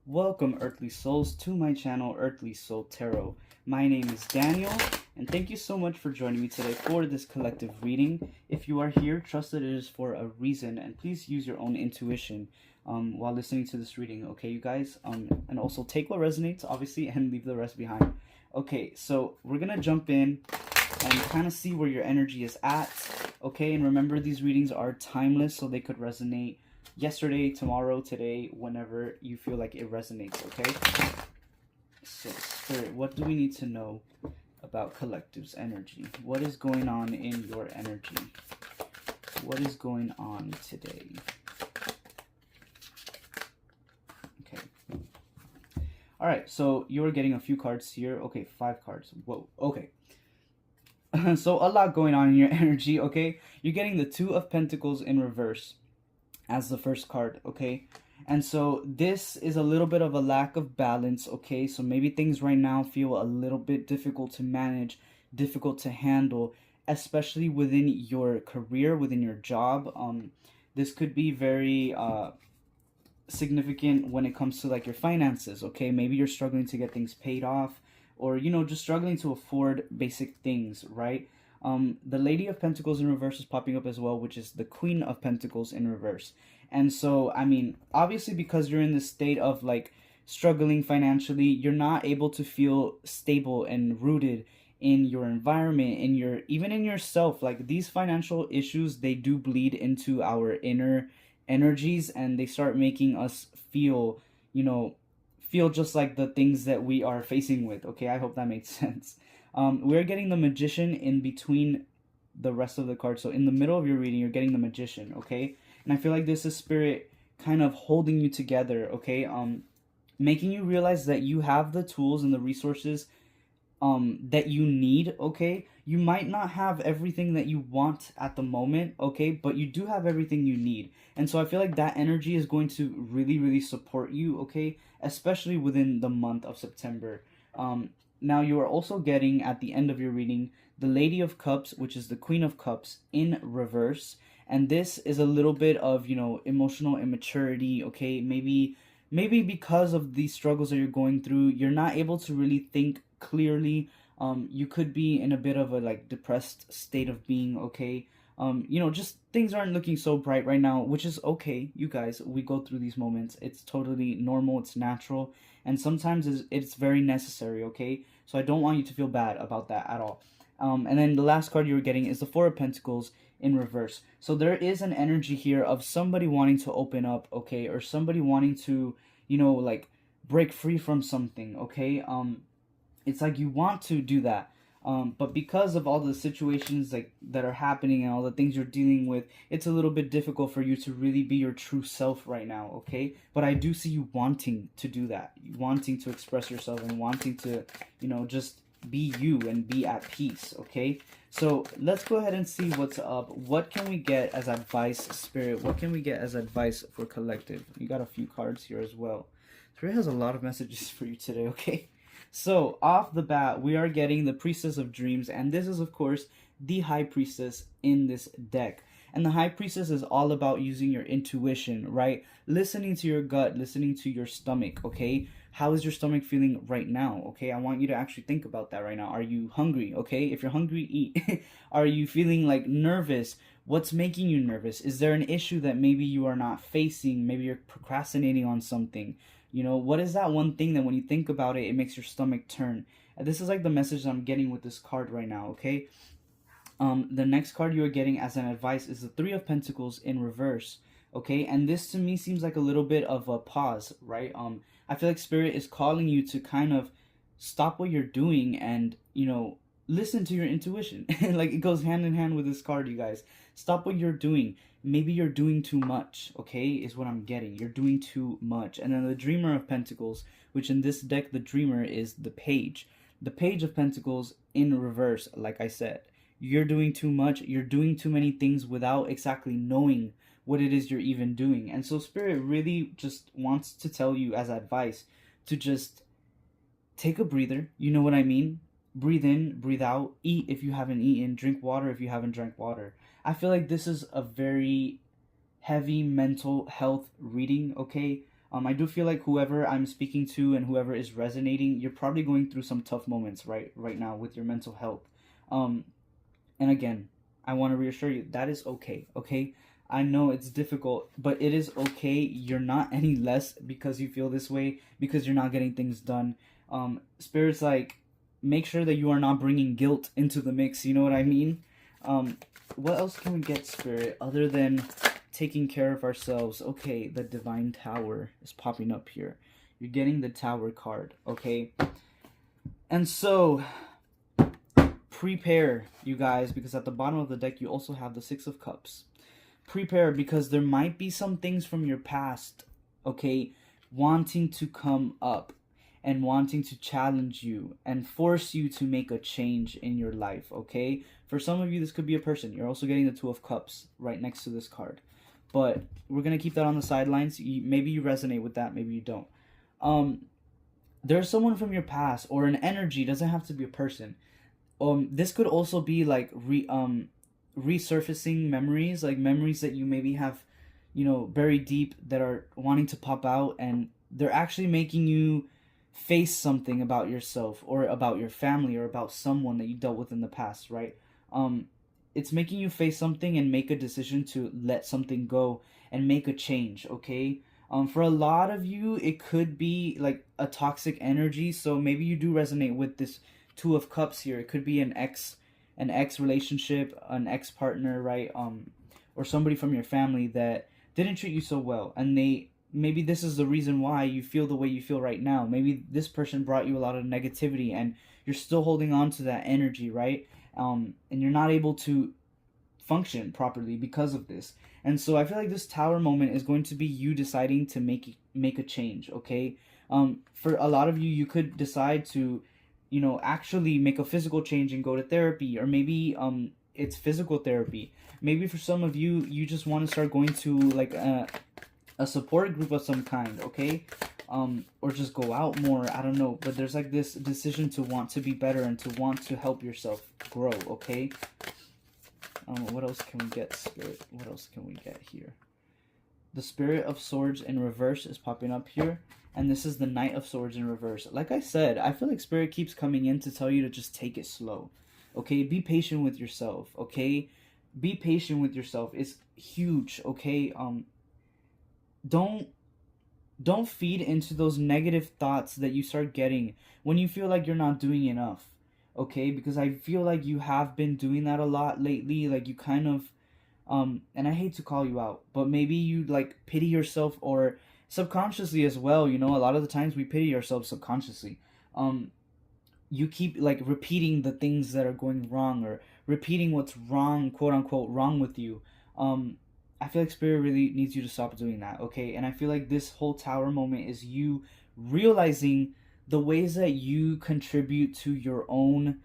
Welcome, Earthly Souls, to my channel, Earthly Soul Tarot. My name is Daniel, and thank you so much for joining me today for this collective reading. If you are here, trust that it is for a reason, and please use your own intuition while listening to this reading, okay, you guys? And also take what resonates, obviously, and leave the rest behind. Okay, so we're gonna jump in and kind of see where your energy is at, okay? And remember, these readings are timeless, so they could resonate yesterday, tomorrow, today, whenever you feel like it resonates, okay? So, Spirit, what do we need to know about Collective's energy? What is going on in your energy? What is going on today? Okay. Alright, so you're getting a few cards here. Okay, 5 cards. Whoa, okay. So, a lot going on in your energy, okay? You're getting the Two of Pentacles in reverse as the first card, okay? And so this is a little bit of a lack of balance, okay? So maybe things right now feel a little bit difficult to manage, difficult to handle, especially within your career, within your job. This could be very significant when it comes to like your finances, okay? Maybe you're struggling to get things paid off, or just struggling to afford basic things, right? The Lady of Pentacles in reverse is popping up as well, which is the Queen of Pentacles in reverse. And so, I mean, obviously because you're in this state of like struggling financially, you're not able to feel stable and rooted in your environment, even in yourself. Like these financial issues, they do bleed into our inner energies, and they start making us feel just like the things that we are facing with, okay? I hope that makes sense. We're getting the Magician in between the rest of the cards. So in the middle of your reading, you're getting the Magician, okay? And I feel like this is Spirit kind of holding you together, okay? Making you realize that you have the tools and the resources that you need, okay? You might not have everything that you want at the moment, okay? But you do have everything you need. And so I feel like that energy is going to really, really support you, okay? Especially within the month of September. Now you are also getting, at the end of your reading, the Lady of Cups, which is the Queen of Cups in reverse. And this is a little bit of, emotional immaturity, okay? Maybe because of these struggles that you're going through, you're not able to really think clearly. You could be in a bit of a like depressed state of being, okay? Just things aren't looking so bright right now, which is okay, you guys. We go through these moments. It's totally normal, it's natural, and sometimes it's very necessary, okay? So I don't want you to feel bad about that at all. And then the last card you're getting is the Four of Pentacles in reverse. So there is an energy here of somebody wanting to open up, okay? Or somebody wanting to, like break free from something, okay? It's like you want to do that. But because of all the situations like that are happening and all the things you're dealing with, it's a little bit difficult for you to really be your true self right now, okay? But I do see you wanting to do that, wanting to express yourself and wanting to, just be you and be at peace, okay? So let's go ahead and see what's up. What can we get as advice, Spirit? What can we get as advice for Collective? You got a few cards here as well. Spirit has a lot of messages for you today, okay? So, off the bat, we are getting the Priestess of Dreams, and this is, of course, the High Priestess in this deck. And the High Priestess is all about using your intuition, right? Listening to your gut, listening to your stomach, okay? How is your stomach feeling right now, okay? I want you to actually think about that right now. Are you hungry, okay? If you're hungry, eat. Are you feeling like nervous? What's making you nervous? Is there an issue that maybe you are not facing? Maybe you're procrastinating on something. What is that one thing that when you think about it, it makes your stomach turn? This is like the message that I'm getting with this card right now, okay? The next card you are getting as an advice is the Three of Pentacles in reverse, okay? And this to me seems like a little bit of a pause, right? I feel like Spirit is calling you to kind of stop what you're doing and, listen to your intuition. Like it goes hand in hand with this card, you guys. Stop what you're doing. Maybe you're doing too much, okay, is what I'm getting. You're doing too much. And then the Dreamer of Pentacles, which in this deck, the Dreamer is the Page. The Page of Pentacles in reverse, like I said. You're doing too much. You're doing too many things without exactly knowing what it is you're even doing. And so Spirit really just wants to tell you as advice to just take a breather. You know what I mean? Breathe in, breathe out, eat if you haven't eaten, drink water if you haven't drank water. I feel like this is a very heavy mental health reading, okay? I do feel like whoever I'm speaking to and whoever is resonating, you're probably going through some tough moments right now with your mental health. Um, and again, I want to reassure you that is okay. Okay, I know it's difficult, but it is okay. You're not any less because you feel this way, because you're not getting things done. Spirit's like, make sure that you are not bringing guilt into the mix. You know what I mean? Um, what else can we get, Spirit, other than taking care of ourselves? Okay, the Divine Tower is popping up here. You're getting the Tower card, okay? And so, prepare, you guys, because at the bottom of the deck, you also have the Six of Cups. Prepare, because there might be some things from your past, okay, wanting to come up and wanting to challenge you and force you to make a change in your life, okay? For some of you, this could be a person. You're also getting the Two of Cups right next to this card. But we're going to keep that on the sidelines. Maybe you resonate with that, maybe you don't. There's someone from your past or an energy, doesn't have to be a person. This could also be like resurfacing memories, like memories that you maybe have, buried deep that are wanting to pop out, and they're actually making you face something about yourself or about your family or about someone that you dealt with in the past, right? It's making you face something and make a decision to let something go and make a change, okay? For a lot of you, it could be like a toxic energy, so maybe you do resonate with this Two of Cups here. It could be an ex relationship, an ex partner, right? Or somebody from your family that didn't treat you so well, and maybe this is the reason why you feel the way you feel right now. Maybe this person brought you a lot of negativity, and you're still holding on to that energy, right? And you're not able to function properly because of this. And so I feel like this Tower moment is going to be you deciding to make a change, okay? For a lot of you, you could decide to actually make a physical change and go to therapy, or maybe it's physical therapy. Maybe for some of you, you just want to start going to like a support group of some kind, okay? Or just go out more, I don't know. But there's like this decision to want to be better and to want to help yourself grow, okay? What else can we get, Spirit? What else can we get here? The Spirit of Swords in reverse is popping up here. And this is the Knight of Swords in reverse. Like I said, I feel like Spirit keeps coming in to tell you to just take it slow. Okay? Be patient with yourself. Okay? Be patient with yourself. It's huge. Okay? Don't feed into those negative thoughts that you start getting when you feel like you're not doing enough. Okay? Because I feel like you have been doing that a lot lately. Like you kind of and I hate to call you out, but maybe you like pity yourself, or subconsciously as well. A lot of the times we pity ourselves subconsciously. You keep like repeating the things that are going wrong, or repeating what's wrong, quote unquote, wrong with you. I feel like Spirit really needs you to stop doing that, okay? And I feel like this whole Tower moment is you realizing the ways that you contribute to your own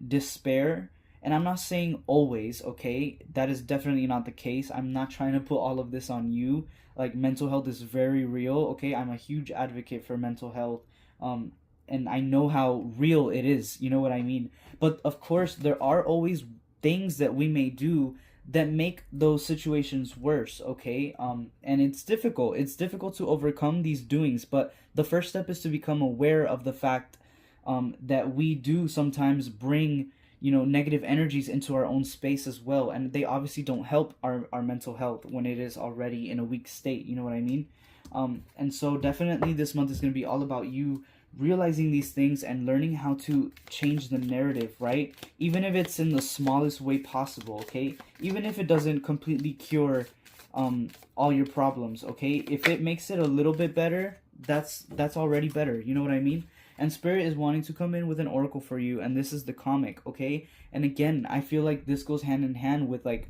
despair. And I'm not saying always, okay? That is definitely not the case. I'm not trying to put all of this on you. Like, mental health is very real, okay? I'm a huge advocate for mental health. And I know how real it is, you know what I mean? But, of course, there are always things that we may do that make those situations worse, okay? And it's difficult. It's difficult to overcome these doings, but the first step is to become aware of the fact that we do sometimes bring negative energies into our own space as well, and they obviously don't help our mental health when it is already in a weak state, you know what I mean? And so definitely this month is going to be all about you realizing these things and learning how to change the narrative, right? Even if it's in the smallest way possible, okay? Even if it doesn't completely cure all your problems, okay? If it makes it a little bit better, that's already better, you know what I mean? And Spirit is wanting to come in with an oracle for you, and this is the comic, okay? And again, I feel like this goes hand in hand with like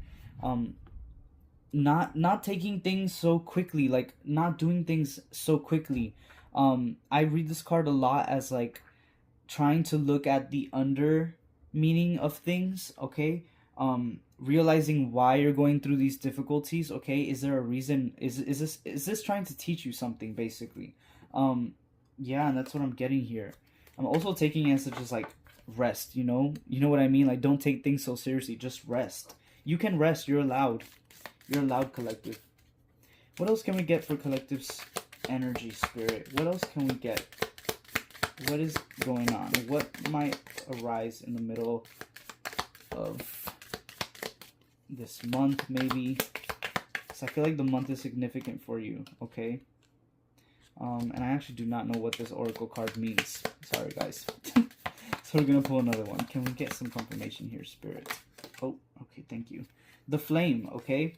not taking things so quickly, like not doing things so quickly. I read this card a lot as like trying to look at the under meaning of things, okay? Realizing why you're going through these difficulties, okay? Is there a reason? Is this trying to teach you something, basically? Yeah, and that's what I'm getting here. I'm also taking it such as like rest, you know what I mean? Like, don't take things so seriously, just rest. You can rest. You're allowed, collective. What else can we get for collectives energy, Spirit? What else can we get? What is going on? What might arise in the middle of this month, maybe? Because I feel like the month is significant for you, okay? And I actually do not know what this oracle card means. Sorry, guys. So we're going to pull another one. Can we get some confirmation here, Spirit? Oh, okay, thank you. The flame, okay?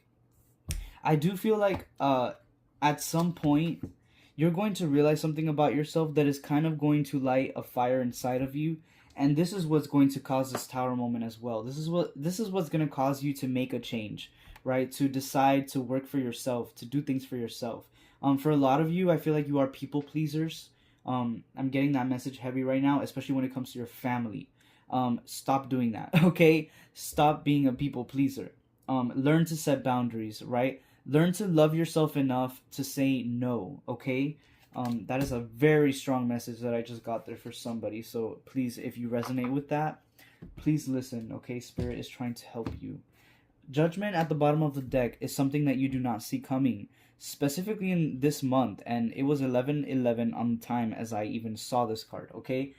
I do feel like at some point you're going to realize something about yourself that is kind of going to light a fire inside of you, and this is what's going to cause this tower moment as well. This is what's going to cause you to make a change, right? To decide to work for yourself, to do things for yourself. For a lot of you, I feel like you are people pleasers. I'm getting that message heavy right now, especially when it comes to your family. Stop doing that, okay? Stop being a people pleaser. Learn to set boundaries, right? Learn to love yourself enough to say no, okay? That is a very strong message that I just got there for somebody. So please, if you resonate with that, please listen, okay? Spirit is trying to help you. Judgment at the bottom of the deck is something that you do not see coming, specifically in this month, and it was 11/11 on time as I even saw this card, okay?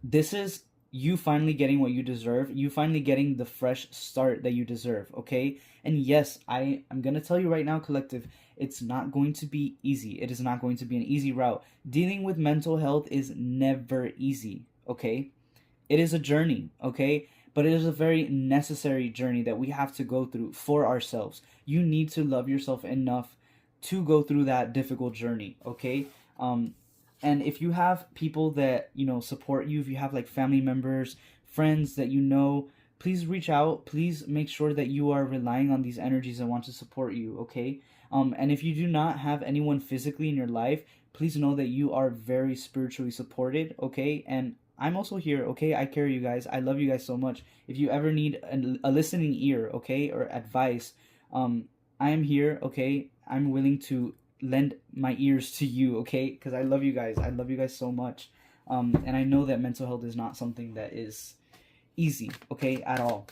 This is you finally getting what you deserve, you finally getting the fresh start that you deserve, okay? And yes, I am going to tell you right now, collective, it's not going to be easy. It is not going to be an easy route. Dealing with mental health is never easy, okay? It is a journey, okay? But it is a very necessary journey that we have to go through for ourselves. You need to love yourself enough to go through that difficult journey, okay? And if you have people that, you know, support you, if you have like family members, friends that you know, please reach out. Please make sure that you are relying on these energies that want to support you, okay? And if you do not have anyone physically in your life, please know that you are very spiritually supported, okay? And I'm also here, okay? I carry you guys. I love you guys so much. If you ever need a listening ear, okay, or advice, I am here, okay? I'm willing to lend my ears to you, okay? Because I love you guys. I love you guys so much. And I know that mental health is not something that is easy, okay, at all.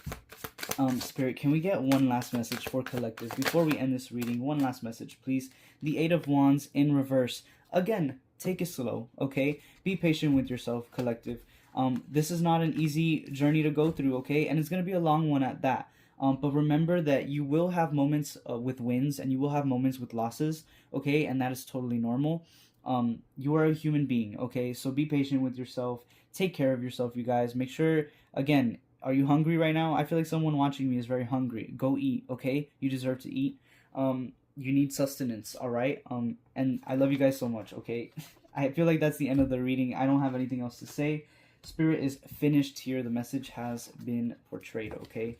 Spirit, can we get one last message for collective before we end this reading? One last message, please. The Eight of Wands in reverse. Again, take it slow, okay? Be patient with yourself, collective. This is not an easy journey to go through, okay? And it's going to be a long one at that. But remember that you will have moments with wins and you will have moments with losses, okay? And that is totally normal. You are a human being, okay? So be patient with yourself. Take care of yourself, you guys. Make sure, again, are you hungry right now? I feel like someone watching me is very hungry. Go eat, okay? You deserve to eat. You need sustenance, all right? And I love you guys so much, okay? I feel like that's the end of the reading. I don't have anything else to say. Spirit is finished here. The message has been portrayed, okay?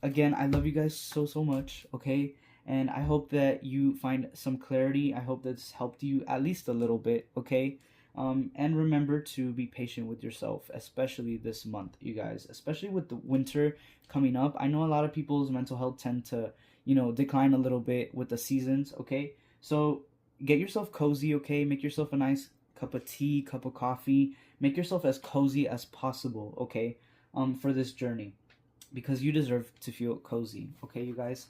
Again, I love you guys so, so much, okay? And I hope that you find some clarity. I hope that's helped you at least a little bit, okay? And remember to be patient with yourself, especially this month, you guys. Especially with the winter coming up. I know a lot of people's mental health tend to, you know, decline a little bit with the seasons, okay? So get yourself cozy, okay? Make yourself a nice cup of tea, cup of coffee. Make yourself as cozy as possible, okay? For this journey. Because you deserve to feel cozy, okay, you guys?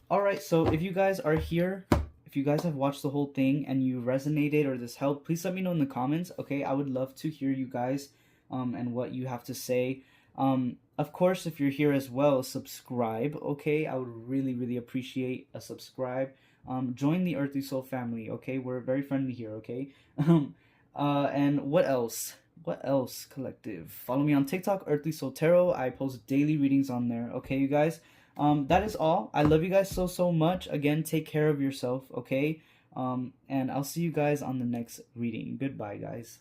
Alright, so if you guys are here, if you guys have watched the whole thing and you resonated or this helped, please let me know in the comments, okay? I would love to hear you guys and what you have to say. Of course, if you're here as well, subscribe, okay? I would really, really appreciate a subscribe. Join the Earthly Soul family, okay? We're very friendly here, okay? And what else? What else, collective? Follow me on TikTok, Earthly Soul Tarot. I post daily readings on there, okay, you guys? That is all. I love you guys so, so much. Again, take care of yourself, okay? And I'll see you guys on the next reading. Goodbye, guys.